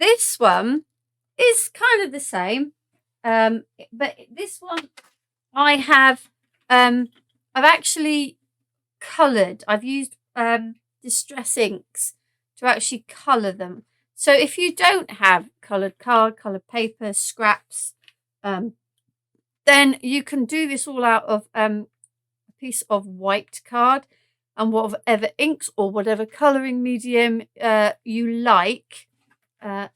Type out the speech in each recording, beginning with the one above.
this one is kind of the same, but this one I have I've actually coloured. I've used distress inks to actually colour them. So if you don't have coloured card, coloured paper, scraps, then you can do this all out of a piece of white card and whatever inks or whatever colouring medium you like to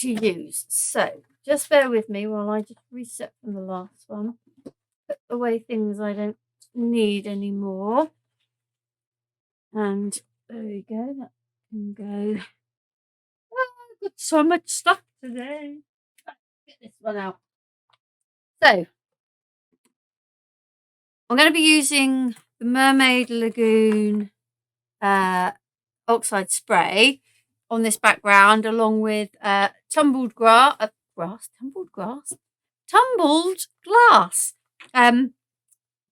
use. So just bear with me while I just reset from the last one. Put away things I don't need anymore. And there we go. That can go. Oh, I've got so much stuff today. Let's get this one out. So I'm going to be using the Mermaid Lagoon Oxide spray on this background, along with tumbled glass,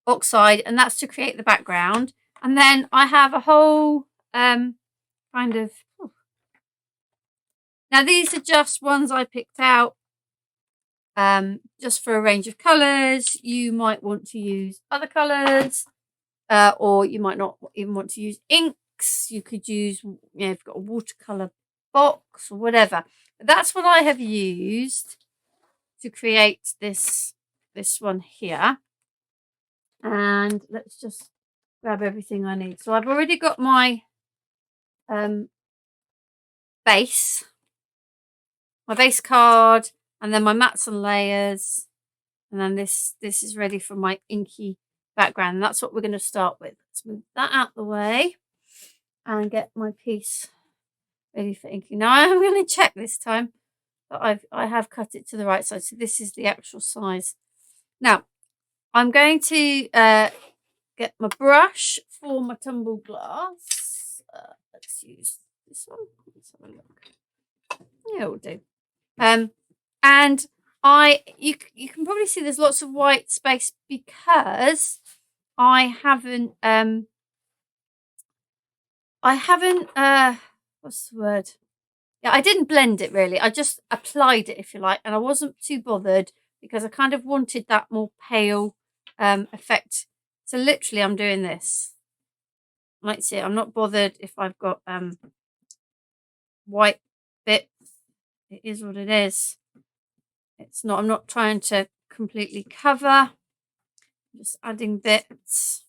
Oxide, and that's to create the background. And then I have a whole kind of. Now these are just ones I picked out just for a range of colours. You might want to use other colours, or you might not even want to use inks. You could use, you know, if you've got a watercolour box or whatever. But that's what I have used to create this one here. And let's just grab everything I need. So I've already got my base card, and then my mats and layers, and then this is ready for my inky background. And that's what we're going to start with. Let's move that out the way and get my piece ready for inking. Now I'm going to check this time that I have cut it to the right side, so this is the actual size. Now I'm going to get my brush for my tumbled glass. Let's use this one. Let's have a look. Yeah, it'll do. And you can probably see there's lots of white space because I haven't what's the word? Yeah, I didn't blend it really. I just applied it, if you like, and I wasn't too bothered because I kind of wanted that more pale effect. So literally I'm doing this. Like see, I'm not bothered if I've got white bits. It is what it is. It's not, I'm not trying to completely cover. I'm just adding bits.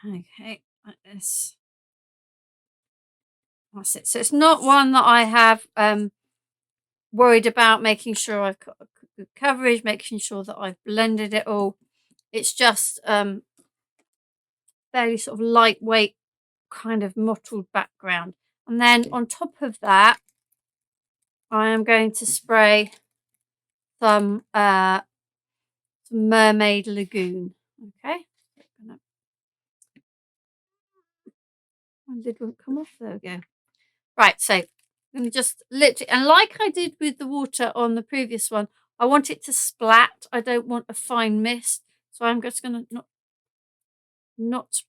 Okay, like this. That's it. So it's not one that I have worried about making sure I've got good coverage, making sure that I've blended it all. It's just fairly sort of lightweight, kind of mottled background. And then on top of that, I am going to spray some Mermaid Lagoon. Okay. My lid won't come off. There we go. Right, so I'm going to just literally, and like I did with the water on the previous one, I want it to splat. I don't want a fine mist. So I'm just going to not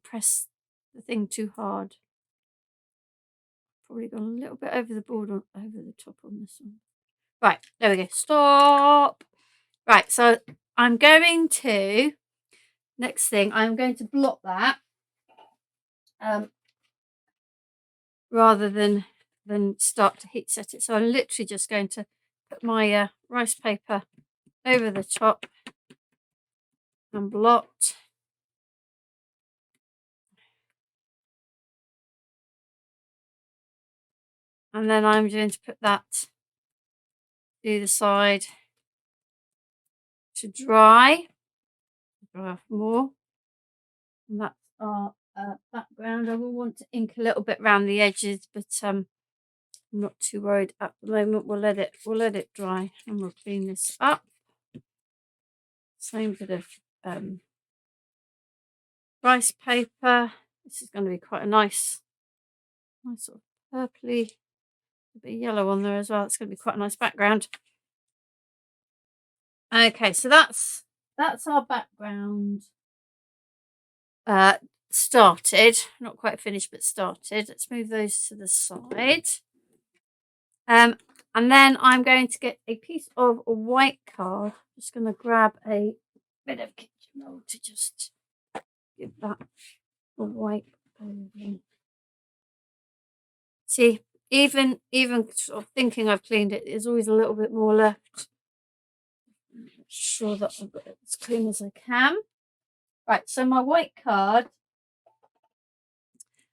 press the thing too hard. Probably gone a little bit over the board, over the top on this one. Right, there we go. Stop. Right, so I'm going to, next thing, I'm going to blot that rather than start to heat set it. So I'm literally just going to put my rice paper over the top and blot. And then I'm going to put that to the side to dry off more. And that's our background. I will want to ink a little bit around the edges, but I'm not too worried at the moment. We'll let it dry and we'll clean this up. Same bit of rice paper. This is going to be quite a nice sort of purpley, a bit of yellow on there as well. It's going to be quite a nice background. Okay, so that's our background started. Not quite finished, but started. Let's move those to the side. And then I'm going to get a piece of white card. Just going to grab a bit of kitchen roll to just give that a wipe over. See, even sort of thinking I've cleaned it, there's always a little bit more left. Make sure that I've got it as clean as I can. Right, so my white card,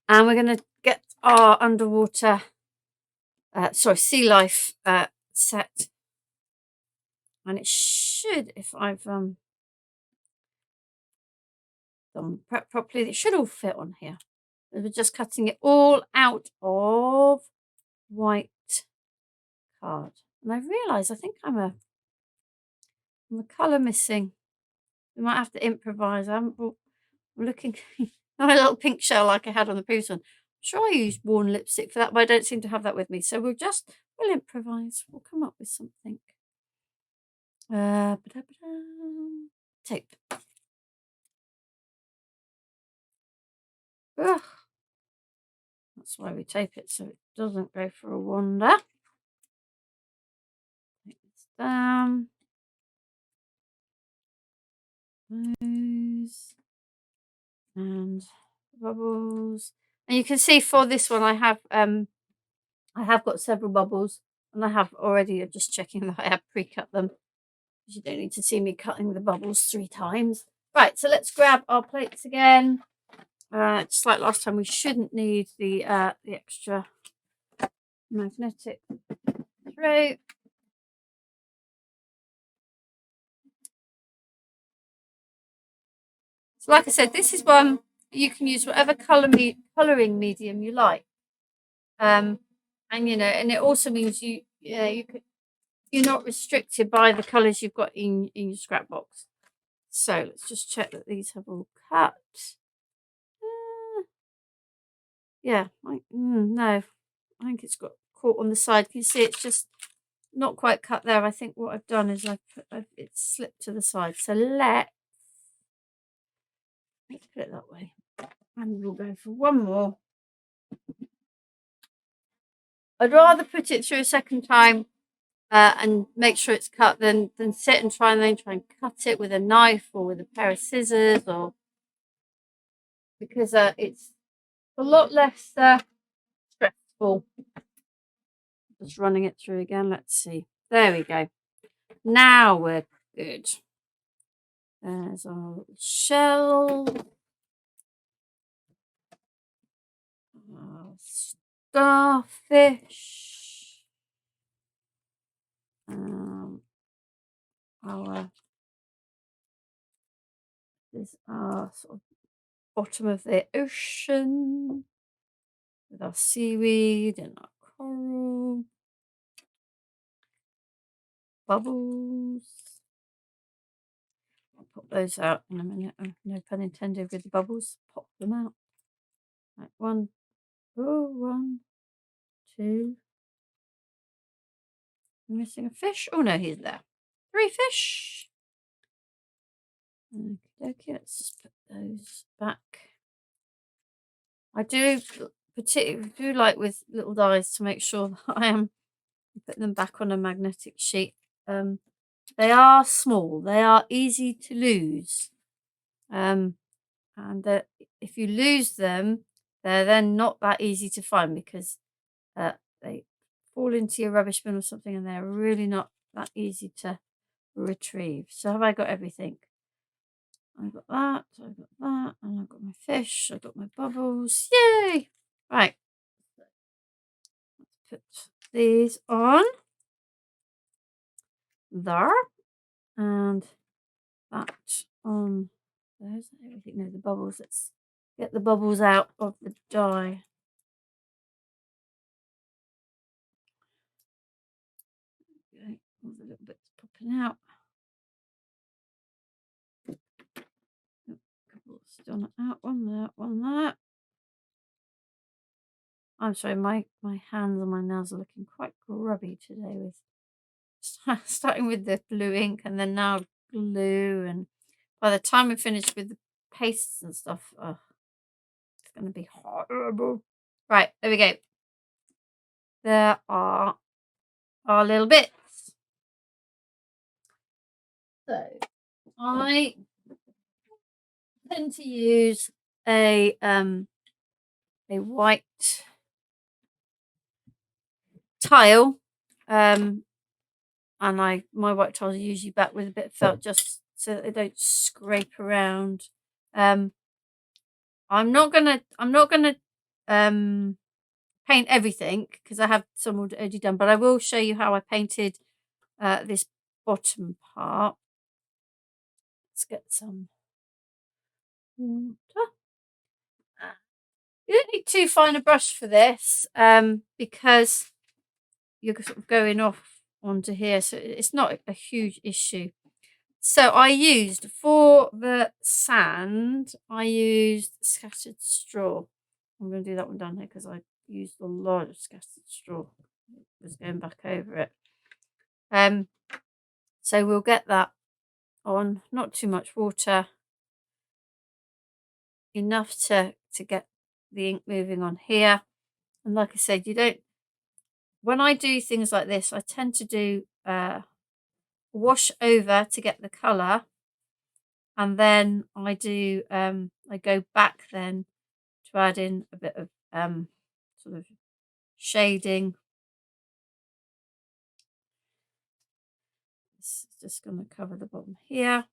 and we're going to get our underwater, sea life set. And it should, if I've done prep properly, it should all fit on here. We're just cutting it all out of white card. And I've realised I think I'm a colour missing. We might have to improvise. I'm looking not a little pink shell like I had on the previous one. I'm sure I used worn lipstick for that, but I don't seem to have that with me. So we'll improvise. We'll come up with something. Tape. Ugh. That's why we tape it, so it doesn't go for a wander. Take this down. Those. And bubbles. And you can see for this one I have got several bubbles, and I have already just checking that I have pre-cut them. You don't need to see me cutting the bubbles 3 times. Right, so let's grab our plates again. Just like last time, we shouldn't need the extra magnetic through. So like I said, this is one you can use whatever colouring medium you like. And and it also means you're not restricted by the colours you've got in your scrap box. So let's just check that these have all cut. Yeah, no, I think it's got caught on the side. Can you see it's just not quite cut there? I think what I've done is it's slipped to the side. So let's put it that way. And we'll go for one more. I'd rather put it through a second time and make sure it's cut than sit and try and cut it with a knife or with a pair of scissors, or because it's a lot less stressful. Just running it through again. Let's see. There we go. Now we're good. There's our shell. Starfish. This is our sort of bottom of the ocean with our seaweed and our coral. Bubbles. I'll pop those out in a minute. Oh, no pun intended with the bubbles. Pop them out. Right, 1, 1, 2. I'm missing a fish. Oh no, he's there. 3 fish. Okay, let's just put those back. I do particularly like with little dies to make sure that I am putting them back on a magnetic sheet. They are small. They are easy to lose. And if you lose them, they're then not that easy to find because they fall into your rubbish bin or something, and they're really not that easy to retrieve. So have I got everything? I've got that, and I've got my fish, I've got my bubbles. Yay! Right. Let's put these on there, and that on. There's everything. No, the bubbles. Let's get the bubbles out of the die. Okay, all the little bits popping out. Couple still not out. One there, one there. I'm sorry, my hands and my nails are looking quite grubby today with starting with the blue ink and then now glue, and by the time we finish with the pastes and stuff, going to be horrible. Right, there we go. There are our little bits. So I tend to use a white tile, and my white tiles are usually back with a bit of felt just so that they don't scrape around. I'm not gonna paint everything because I have some already done, but I will show you how I painted this bottom part. Let's get some water. You don't need too fine a brush for this because you're sort of going off onto here, so it's not a huge issue. So I used, for the sand, I used scattered straw. I'm going to do that one down here because I used a lot of scattered straw. It was going back over it. So we'll get that on, not too much water, enough to get the ink moving on here. And like I said, you don't, when I do things like this, I tend to do wash over to get the colour, and then I do I go back then to add in a bit of sort of shading. This is just going to cover the bottom here.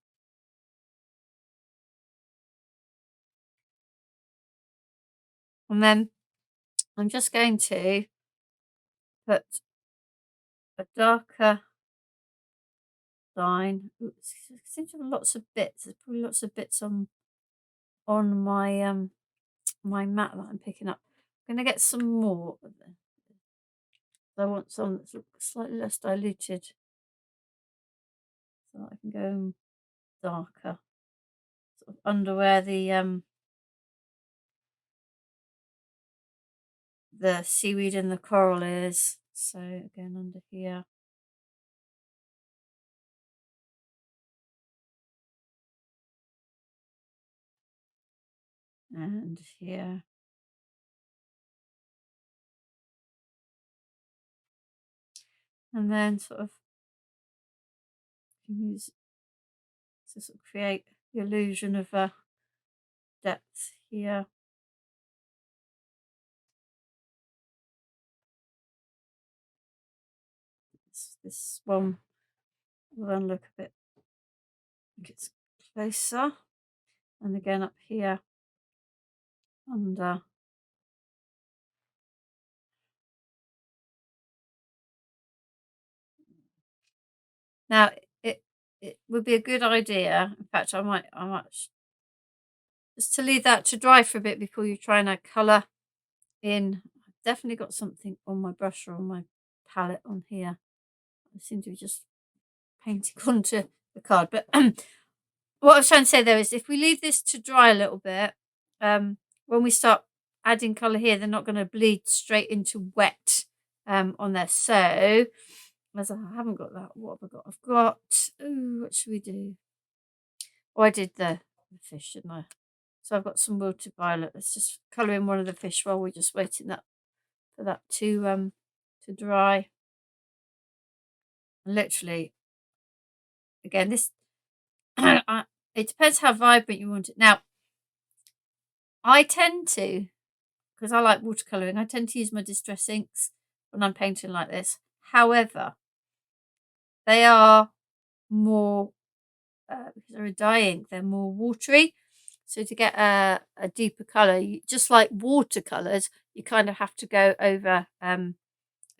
And then I'm just going to put a darker line. Oops, it seems to have lots of bits. There's probably lots of bits on my my mat that I'm picking up. I'm going to get some more. I want some that's slightly less diluted, so I can go darker, sort of under where the seaweed and the coral is. So again, under here. And here. And then sort of use to sort of create the illusion of a depth here. This one will then look a bit, I think it's closer. And again up here under. Now it would be a good idea. In fact, I might just to leave that to dry for a bit before you try and add colour in. I've definitely got something on my brush or on my palette on here. I seem to be just painting onto the card. But what I was trying to say there is, if we leave this to dry a little bit, when we start adding colour here, they're not going to bleed straight into wet on there. So, as I haven't got that, what have I got? I've got, ooh, what should we do? Oh, I did the fish, didn't I? So I've got some wilted violet. Let's just colour in one of the fish while we're just waiting for that to dry. And literally, again, this it depends how vibrant you want it. Now, I tend to, because I like watercolouring, I tend to use my distress inks when I'm painting like this. However, they are more, because they're a dye ink, they're more watery. So to get a deeper colour, just like watercolours, you kind of have to go over a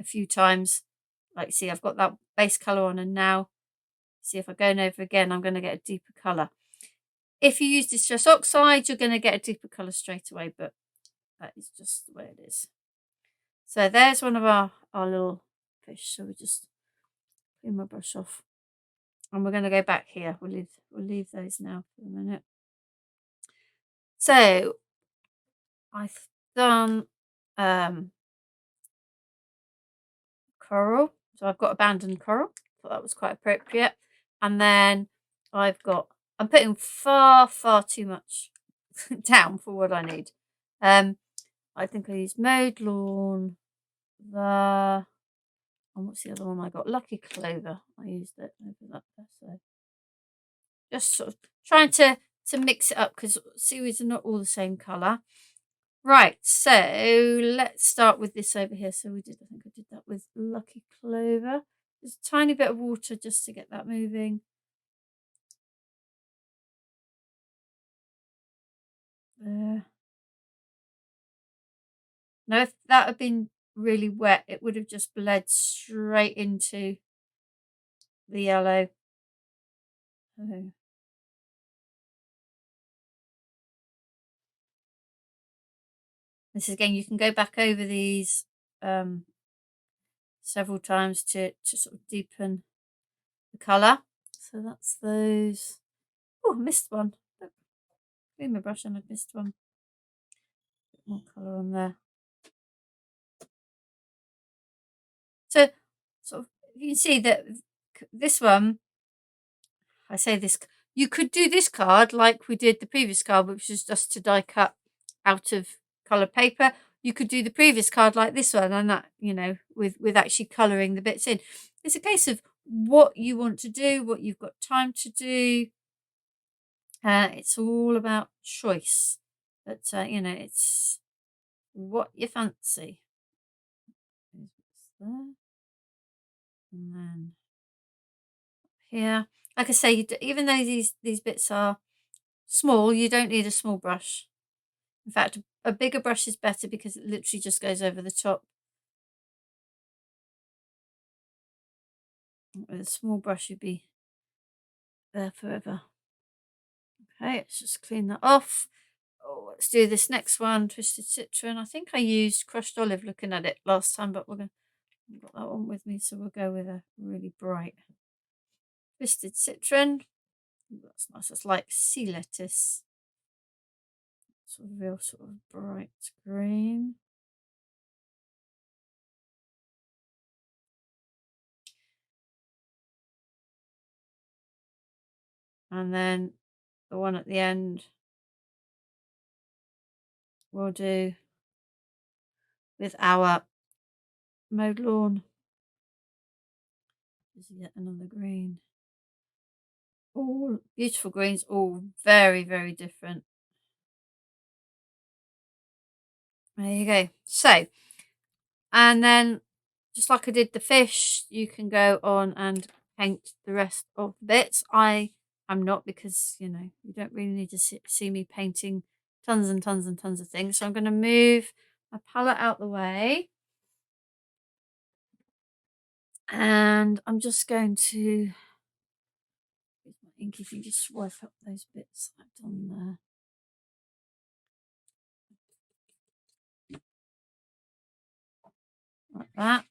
few times. Like, see, I've got that base colour on, and now, see, if I go over again, I'm going to get a deeper colour. If you use Distress Oxide, you're going to get a deeper colour straight away, but that is just the way it is. So there's one of our little fish. So we just clean my brush off. And we're going to go back here. We'll leave those now for a minute. So I've done coral. So I've got abandoned coral. Thought that was quite appropriate. And then I'm putting far too much down for what I need. I think I used Mowed Lawn, and what's the other one I got? Lucky Clover. I used it over that there, so just sort of trying to mix it up because seaweeds are not all the same colour. Right, so let's start with this over here. So I think I did that with Lucky Clover. Just a tiny bit of water just to get that moving. There. Now, if that had been really wet, it would have just bled straight into the yellow. Oh. This is, again, you can go back over these several times to sort of deepen the colour. So that's those. Oh, I missed one. Clean my brush and I missed one. Bit more colour on there. So sort of you can see that this one, I say this, you could do this card like we did the previous card, which was just to die cut out of coloured paper. You could do the previous card like this one, and that, you know, with actually colouring the bits in. It's a case of what you want to do, what you've got time to do. It's all about choice, but you know, it's what you fancy. There. And then here, like I say, even though these bits are small, you don't need a small brush. In fact, a bigger brush is better because it literally just goes over the top. With a small brush, you'd be there forever. Okay, let's just clean that off. Oh, let's do this next one, Twisted Citron. I think I used Crushed Olive looking at it last time, but I've got that one with me, so we'll go with a really bright Twisted Citron. That's nice. It's like sea lettuce. Sort of real sort of bright green. And then the one at the end we'll do with our Mowed Lawn. This is yet another green. All beautiful greens, all very, very different. There you go. So, and then just like I did the fish, you can go on and paint the rest of the bits. I'm not, because, you know, you don't really need to see me painting tons and tons and tons of things. So I'm going to move my palette out the way. And I'm just going to, with my ink, if you just swipe up those bits I've done there. Like that.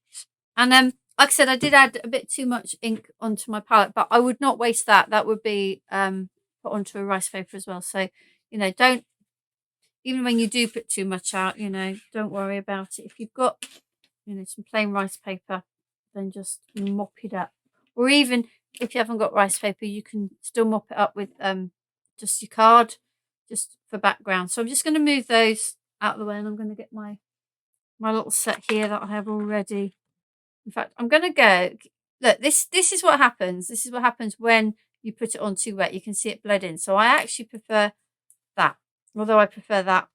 And then, like I said, I did add a bit too much ink onto my palette, but I would not waste that. That would be put onto a rice paper as well. So, you know, don't, even when you do put too much out, you know, don't worry about it. If you've got, you know, some plain rice paper, then just mop it up. Or even if you haven't got rice paper, you can still mop it up with just your card, just for background. So I'm just going to move those out of the way, and I'm going to get my little set here that I have already. In fact, I'm going to go, look, this is what happens. This is what happens when you put it on too wet. You can see it bled in. So I actually prefer that, although I prefer that.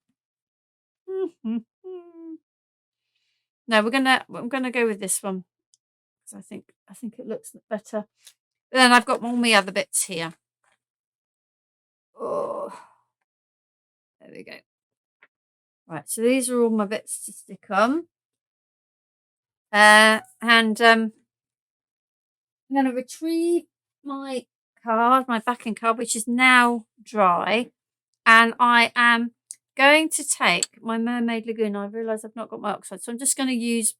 No, I'm gonna go with this one because I think it looks better. But then I've got all my other bits here. Oh, there we go. Right, so these are all my bits to stick on. And I'm going to retrieve my card, my backing card, which is now dry. And I am going to take my Mermaid Lagoon. I realise I've not got my Oxide, so I'm just going to use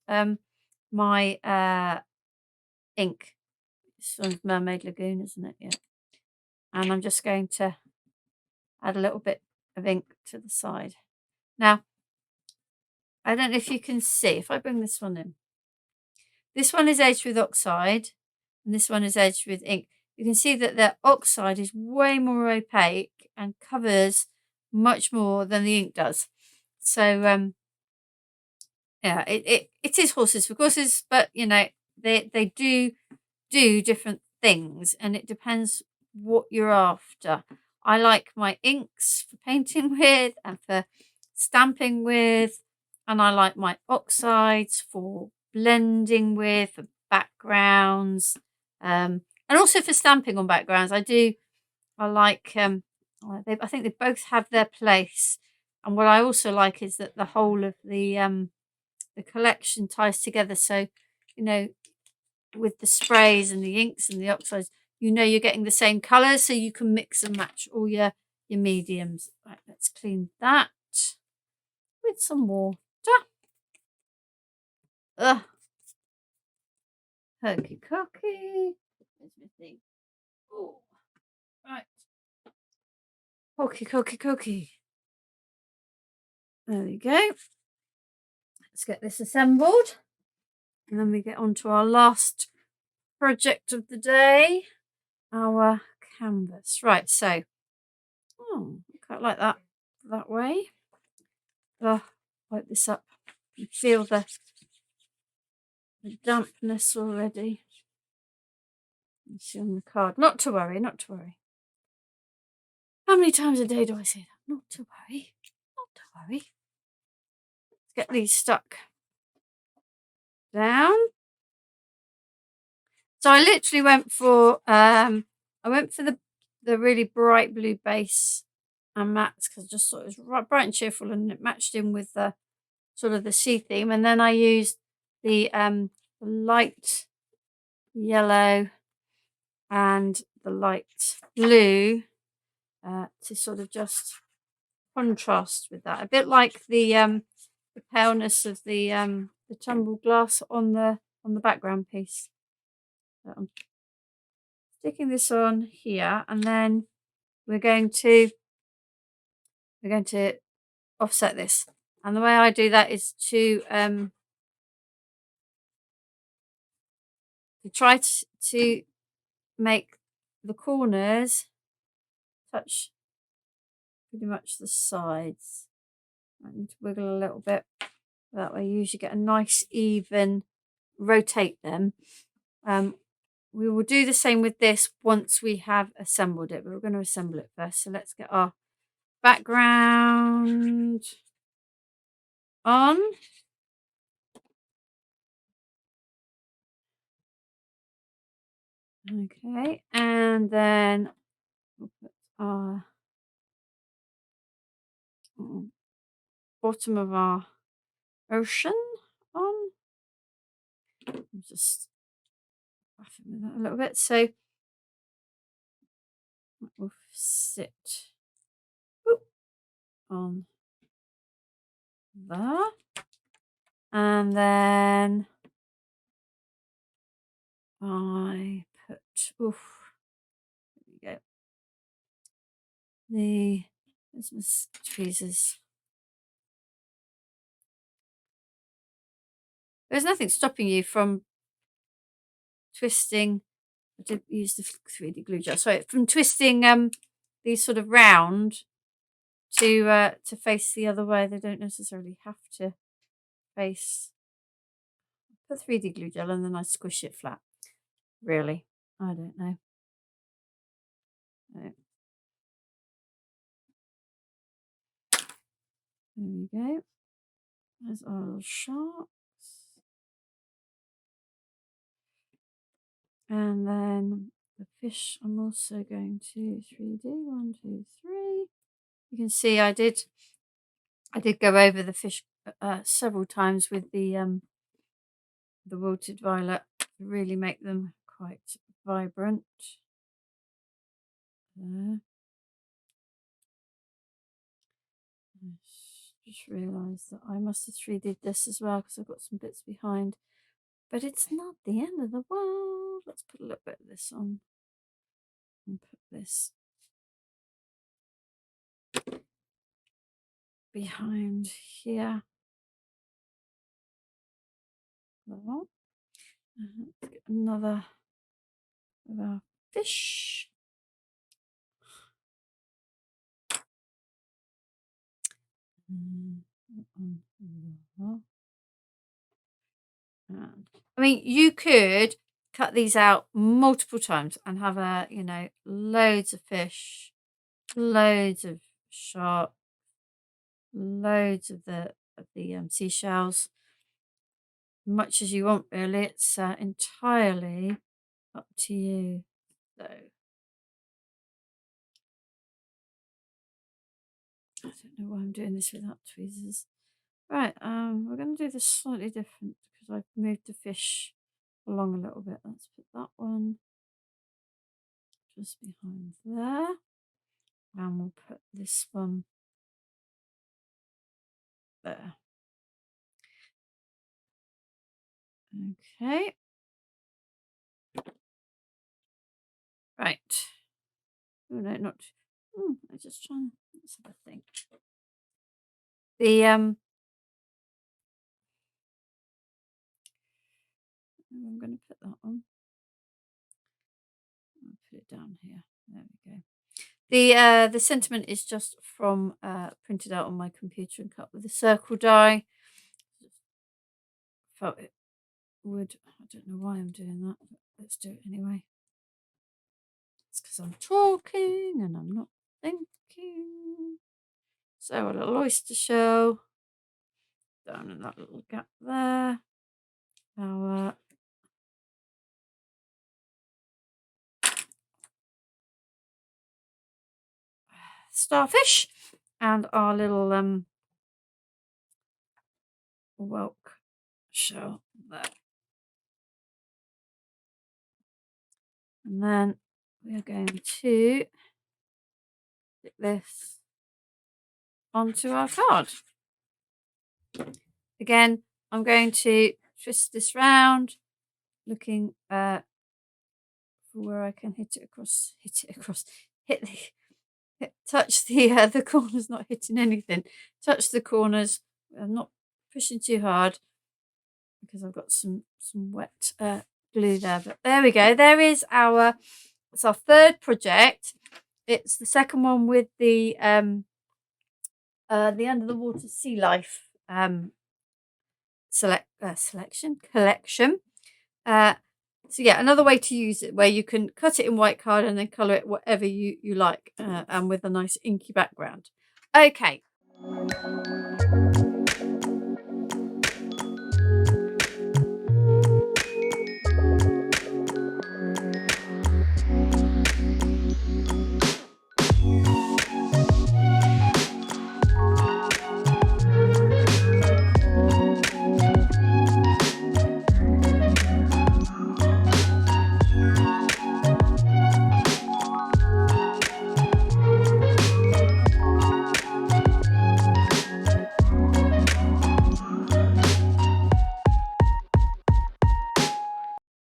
my ink. This one's Mermaid Lagoon, isn't it? Yeah. And I'm just going to add a little bit of ink to the side. Now, I don't know if you can see, if I bring this one in. This one is edged with Oxide, and this one is edged with ink. You can see that the Oxide is way more opaque and covers much more than the ink does. So yeah, it is horses for courses, but you know, they do different things, and it depends what you're after. I like my inks for painting with and for stamping with, and I like my oxides for blending with, for backgrounds, and also for stamping on backgrounds. I like I think they both have their place, and what I also like is that the whole of the collection ties together. So, you know, with the sprays and the inks and the oxides, you know you're getting the same colours, so you can mix and match all your mediums. Right, let's clean that with some water. Ugh, hokey cokey. Where's my thing? Oh, right. Hokey cokey cokey. There we go. Let's get this assembled. And then we get on to our last project of the day, our canvas. Right, so, quite like that way. Wipe this up. You feel the dampness already. You see on the card. Not to worry, not to worry. How many times a day do I say that? Not to worry, not to worry. Let's get these stuck down. So I literally went for the really bright blue base and mats because I just thought it was bright and cheerful, and it matched in with the sort of the sea theme. And then I used the light yellow and the light blue to sort of just contrast with that, a bit like the paleness of the tumbled glass on the background piece. So I'm sticking this on here, and then we're going to offset this. And the way I do that is to try to make the corners touch pretty much the sides. I need to wiggle a little bit. That way you usually get a nice even rotate them. We will do the same with this once we have assembled it, but we're going to assemble it first. So let's get our background on. Okay, and then we'll put our bottom of our ocean on. I'm just buffing with that a little bit, so that will sit on there. And then I put, there we go. There's my tweezers. There's nothing stopping you from twisting. I did use the 3D glue jar. Sorry, from twisting these sort of round to face the other way. They don't necessarily have to face. Put 3D glue gel and then I squish it flat. Really, I don't know. There we go. There's our little sharks. And then the fish, I'm also going to 3D. 1, 2, 3. You can see I did go over the fish several times with the wilted violet to really make them quite vibrant. There. Just realised that I must have 3D'd this as well because I've got some bits behind. But it's not the end of the world. Let's put a little bit of this on and put this behind here. Let's get another of our fish. I mean, you could cut these out multiple times and have a, you know, loads of fish, loads of shark, loads of the seashells, much as you want, really. It's entirely up to you. So I don't know why I'm doing this without tweezers. Right, we're going to do this slightly different because I've moved the fish along a little bit. Let's put that one just behind there. And we'll put this one there. Okay. Right. Oh, no, not. I just trying. Let's have a think. I'm going to put that on. I'll put it down here. There we go. The sentiment is just from printed out on my computer and cut with a circle die. Felt it would. I don't know why I'm doing that, but let's do it anyway. It's because I'm talking and I'm not thinking. So a little oyster shell down in that little gap there. Our starfish and our little whelk shell there. And then we are going to stick this onto our card. Again, I'm going to twist this round, looking for where I can hit it across, touch the corners, not hitting anything. Touch the corners. I'm not pushing too hard because I've got some wet glue there. But there we go. It's our third project. It's the second one with the under the water sea life collection. So yeah, another way to use it where you can cut it in white card and then colour it whatever you like, and with a nice inky background. Okay.